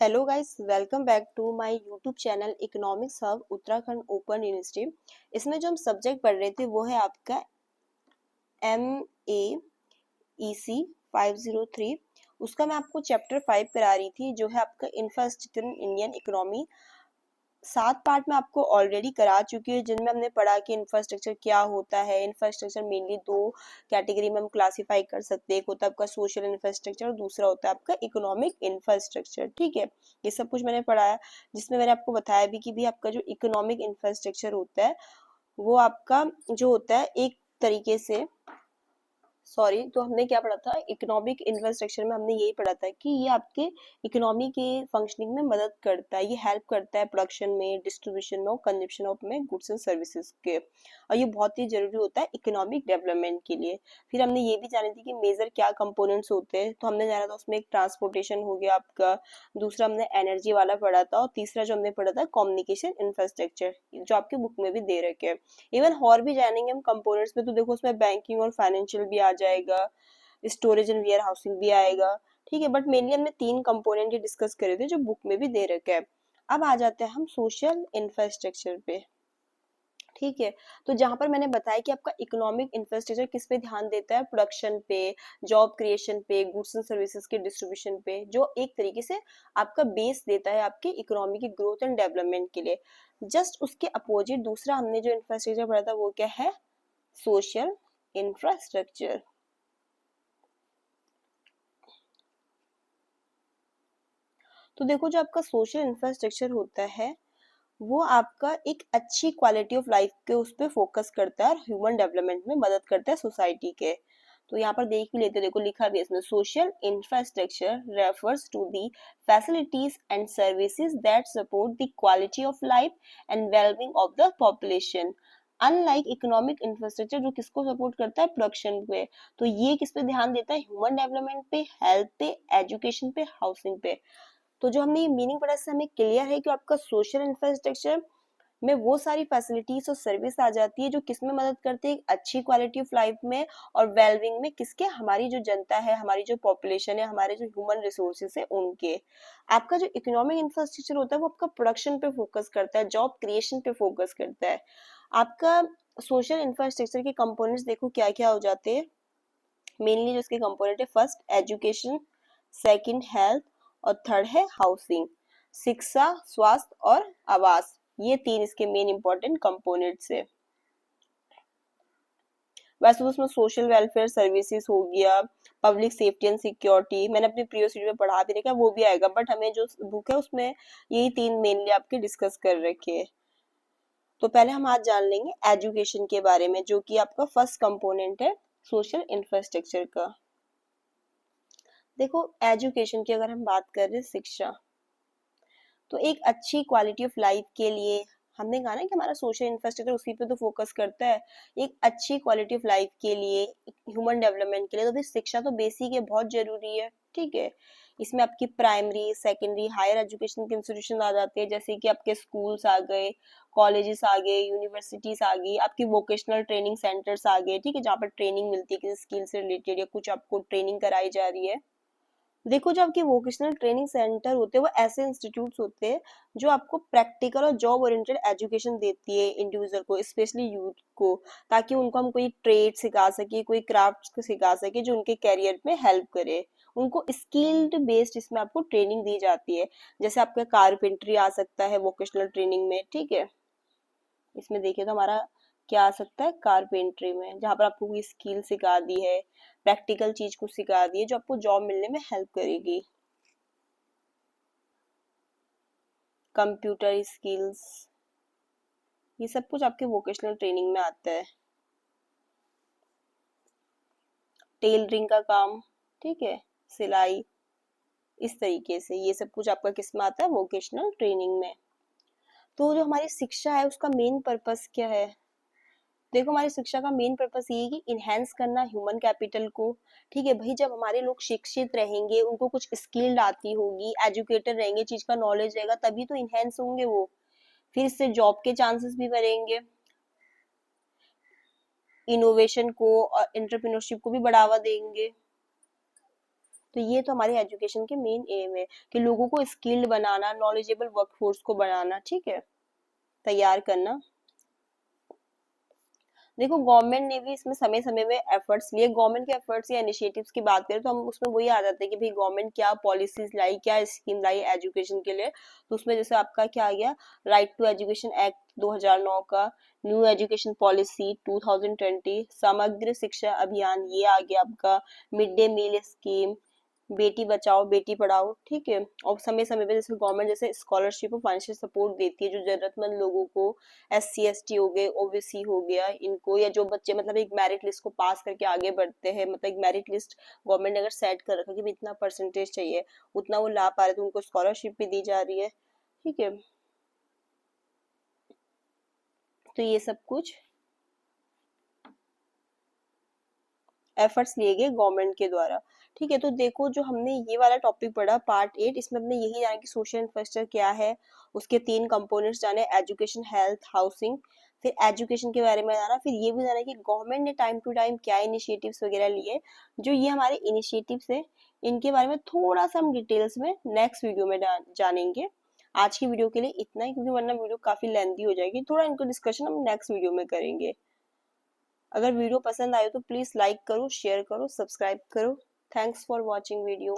Hello guys, welcome back to my YouTube channel economics hub Uttarakhand open university. इसमें जो हम subject पढ़ रहे थे वो है आपका MAEC 503। उसका मैं आपको चैप्टर 5 करा रही थी जो है आपका infrastructure in Indian economy. 7 part में आपको ऑलरेडी करा चुकी है जिनमें हमने पढ़ा कि इंफ्रास्ट्रक्चर क्या होता है। इंफ्रास्ट्रक्चर मेनली दो कैटेगरी में हम क्लासिफाई कर सकते हैं। एक होता है आपका सोशल इंफ्रास्ट्रक्चर और दूसरा होता है आपका इकोनॉमिक इंफ्रास्ट्रक्चर। ठीक है, ये सब कुछ मैंने पढ़ाया, जिसमें मैंने आपको बताया भी कि भी आपका जो इकोनॉमिक इंफ्रास्ट्रक्चर होता है वो आपका जो होता है एक तरीके से तो हमने क्या पढ़ा था, इकोनॉमिक इंफ्रास्ट्रक्चर में हमने यही पढ़ा था कि ये आपके इकोनॉमी के फंक्शनिंग में मदद करता है, ये हेल्प करता है प्रोडक्शन में, डिस्ट्रीब्यूशन में और कंजप्शन ऑफ में गुड्स एंड सर्विसेज के, और ये बहुत ही जरूरी होता है इकोनॉमिक डेवलपमेंट के लिए। फिर हमने ये भी जानी थी कि मेजर क्या कंपोनेंट्स होते हैं, तो हमने जाना था उसमें एक ट्रांसपोर्टेशन हो गया आपका, दूसरा हमने एनर्जी वाला पढ़ा था और तीसरा जो हमने पढ़ा था कम्युनिकेशन इंफ्रास्ट्रक्चर, जो आपके बुक में भी दे रखे हैं। इवन और भी जानेंगे हम कंपोनेंट्स में, तो देखो उसमें बैंकिंग और फाइनेंशियल भी आ जाएगा, स्टोरेज एंड वेयर हाउसिंग भी आएगा। ठीक है, बट मेनली हमने 3 कंपोनेंट ही डिस्कस करे थे जो बुक में भी दे रखे हैं। अब आ जाते हैं हम सोशल इंफ्रास्ट्रक्चर पे। ठीक है, तो जहां पर मैंने बताया कि आपका इकोनॉमिक इंफ्रास्ट्रक्चर किस पे ध्यान देता है, प्रोडक्शन पे, जॉब क्रिएशन पे, गुड्स एंड सर्विसेज के डिस्ट्रीब्यूशन पे, जो एक तरीके से आपका बेस देता है आपके इकोनॉमी की ग्रोथ एंड डेवलपमेंट के लिए। जस्ट उसके अपोजिट दूसरा हमने जो इंफ्रास्ट्रक्चर पढ़ा था वो क्या है, सोशल इंफ्रास्ट्रक्चर। तो देखो जो आपका सोशल इंफ्रास्ट्रक्चर होता है वो आपका एक अच्छी क्वालिटी ऑफ लाइफ के उस पर फोकस करता है और ह्यूमन डेवलपमेंट में मदद करता है सोसाइटी के। तो यहाँ पर देख भी लेते, देखो लिखा भी है इसमें, social infrastructure refers to the facilities and services that support the quality of life and wellbeing of the population. Unlike economic infrastructure जो किसको सपोर्ट करता है, प्रोडक्शन पे, तो ये किस पे ध्यान देता है, ह्यूमन डेवलपमेंट पे, हेल्थ पे, एजुकेशन पे, हाउसिंग पे। तो जो हमने ये मीनिंग पढ़ा इससे हमें क्लियर है कि आपका सोशल इंफ्रास्ट्रक्चर में वो सारी फैसिलिटीज और सर्विस आ जाती है जो किसमें मदद करती है, अच्छी क्वालिटी ऑफ लाइफ में और वेलबिंग में, किसके, हमारी जो जनता है, हमारी जो पॉपुलेशन है, हमारे जो ह्यूमन रिसोर्सेज है उनके। आपका जो इकोनॉमिक इंफ्रास्ट्रक्चर होता है वो आपका प्रोडक्शन पे फोकस करता है, जॉब क्रिएशन पे फोकस करता है। आपका सोशल इंफ्रास्ट्रक्चर के कंपोनेंट्स देखो क्या क्या हो जाते हैं। मेनली जो इसके कंपोनेंट है, फर्स्ट एजुकेशन, सेकंड हेल्थ और थर्ड है हाउसिंग। शिक्षा, स्वास्थ्य और आवास, ये 3 इसके मेन इंपॉर्टेंट कंपोनेंट्स है। वैसे तो उसमें सोशल वेलफेयर सर्विसेज हो गया, पब्लिक सेफ्टी एंड सिक्योरिटी, मैंने अपनी प्रीवियस वीडियो में पढ़ा भी रखा, वो भी आएगा, बट हमें जो बुक है उसमें यही 3 मेनली आपके डिस्कस कर रखे हैं। तो पहले हम आज जान लेंगे एजुकेशन के बारे में, जो कि आपका फर्स्ट कंपोनेंट है सोशल इंफ्रास्ट्रक्चर का। देखो एजुकेशन की अगर हम बात कर रहे हैं, शिक्षा, तो एक अच्छी क्वालिटी ऑफ लाइफ के लिए हमने कहा ना कि हमारा सोशल इंफ्रास्ट्रक्चर उसी पे तो फोकस करता है। एक अच्छी क्वालिटी ऑफ लाइफ के लिए, ह्यूमन डेवलपमेंट के लिए, तो फिर शिक्षा तो बेसिक है, बहुत जरूरी है। ठीक है, इसमें आपकी प्राइमरी, सेकेंडरी, हायर एजुकेशन के इंस्टीट्यूशन आ जाते हैं, जैसे कि आपके स्कूल्स आ गए, कॉलेजेस आ गए, यूनिवर्सिटीज आ गई, आपकी वोकेशनल ट्रेनिंग सेंटर्स आ गए। ठीक है, जहाँ पर ट्रेनिंग मिलती है किसी स्किल से रिलेटेड या कुछ आपको ट्रेनिंग कराई जा रही है। देखो जो आपके वोकेशनल ट्रेनिंग सेंटर होते हैं वो ऐसे इंस्टीट्यूट्स होते हैं जो आपको प्रैक्टिकल और जॉब ओरिएंटेड एजुकेशन देती है इंडिविजुअल को, स्पेशली यूथ को, ताकि उनको हम कोई ट्रेड सिखा सके, कोई क्राफ्ट सिखा सके जो उनके कैरियर में हेल्प करे। उनको स्किल्ड बेस्ड इसमें आपको ट्रेनिंग दी जाती है। जैसे आपका कारपेंट्री आ सकता है वोकेशनल ट्रेनिंग में। ठीक है, इसमें देखिए तो हमारा क्या आ सकता है, कारपेंट्री में, जहाँ पर आपको कोई स्किल सिखा दी है, प्रैक्टिकल चीज को सिखा दी है जो आपको जॉब मिलने में हेल्प करेगी। कंप्यूटर स्किल्स, ये सब कुछ आपके वोकेशनल ट्रेनिंग में आता है। टेलरिंग का काम, ठीक है, सिलाई, इस तरीके से ये सब कुछ आपका किस में आता है, वोकेशनल ट्रेनिंग में। तो जो हमारी शिक्षा है उसका मेन पर्पस क्या है, देखो हमारी शिक्षा का मेन पर्पस ये है कि इनहेंस करना ह्यूमन कैपिटल को। ठीक है भाई, जब हमारे लोग शिक्षित रहेंगे, उनको कुछ स्किल्ड आती होगी, एजुकेटेड रहेंगे, चीज का नॉलेज रहेगा, तभी तो इनहेंस होंगे वो, फिर इससे जॉब के चांसेस भी बढ़ेंगे, इनोवेशन को और एंटरप्रेन्योरशिप को भी बढ़ावा देंगे। तो ये तो हमारे एजुकेशन के मेन एम है कि लोगों को स्किल्ड बनाना, नॉलेजेबल वर्कफोर्स को बनाना, ठीक है, तैयार करना। देखो गवर्नमेंट ने भी इसमें समय समय में एफर्ट्स लिए। गवर्नमेंट के एफर्ट्स या इनिशिएटिव्स की बात करें तो हम उसमें वही आ जाते हैं कि भाई गवर्नमेंट क्या पॉलिसीज लाई, क्या स्कीम लाई एजुकेशन के लिए। तो उसमें जैसे आपका क्या आ गया, राइट टू एजुकेशन एक्ट 2009 का, न्यू एजुकेशन पॉलिसी 2020, समग्र शिक्षा अभियान ये आ गया आपका, mid day meal scheme, Beti Bachao Beti Padhao, ठीक है। और समय समय पे जैसे गवर्नमेंट जैसे स्कॉलरशिप और फाइनेंशियल सपोर्ट देती है जो जरूरतमंद लोगों को, SC ST हो गए, OBC हो गया इनको, या जो बच्चे मतलब एक मेरिट लिस्ट को पास करके आगे बढ़ते हैं, मतलब एक मेरिट लिस्ट गवर्नमेंट ने अगर सेट कर रखा कि भी इतना परसेंटेज चाहिए, उतना वो ला पा रहे तो उनको स्कॉलरशिप भी दी जा रही है, ठीक है। तो ये सब कुछ एफर्ट्स लिए गए गवर्नमेंट के द्वारा, ठीक है। तो देखो जो हमने ये वाला टॉपिक पढ़ा पार्ट 8, इसमें हमने यही जाना कि सोशल इंफ्रास्ट्रक्चर क्या है, उसके 3 कंपोनेंट्स जाने, एजुकेशन, हेल्थ, हाउसिंग। फिर एजुकेशन के बारे में जाना, फिर ये भी जाना कि गवर्नमेंट ने टाइम टू टाइम क्या इनिशिएटिव्स वगैरह लिए। जो ये हमारे इनिशिएटिव्स है इनके बारे में थोड़ा सा हम डिटेल्स में नेक्स्ट वीडियो में जानेंगे। आज की वीडियो के लिए इतना ही, क्योंकि वरना वीडियो काफी लेंथी हो जाएगी, थोड़ा इनको डिस्कशन हम नेक्स्ट वीडियो में करेंगे। अगर वीडियो पसंद आए तो प्लीज लाइक करो, शेयर करो, सब्सक्राइब करो। Thanks for watching video.